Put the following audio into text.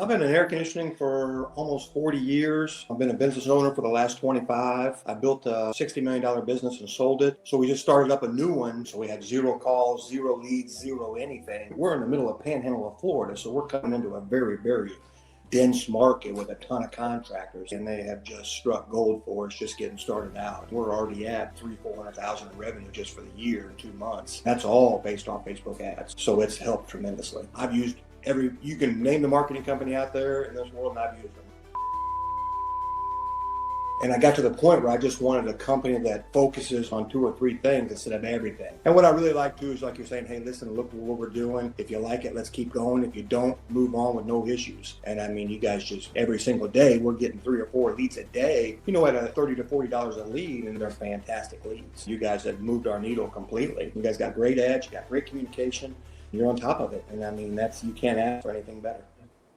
I've been in air conditioning for almost 40 years. I've been a business owner for the last 25. I built a $60 million business and sold it. So we just started up a new one. So we had zero calls, zero leads, zero anything. We're in the middle of Panhandle of Florida. So we're coming into a very, very dense market with a ton of contractors, and they have just struck gold for us just getting started out. We're already at 300,000-400,000 in revenue just for the year in 2 months. That's all based off Facebook ads. So it's helped tremendously. I've used you can name the marketing company out there in this world, and I've used them. And I got to the point where I just wanted a company that focuses on 2 or 3 things instead of everything. And what I really like to do is, like you're saying, hey, listen, look at what we're doing. If you like it, let's keep going. If you don't, move on with no issues. And I mean, you guys just every single day, we're getting 3 or 4 leads a day, at a $30 to $40 a lead, and they're fantastic leads. You guys have moved our needle completely. You guys got great ads, you got great communication. You're on top of it. And I mean, you can't ask for anything better.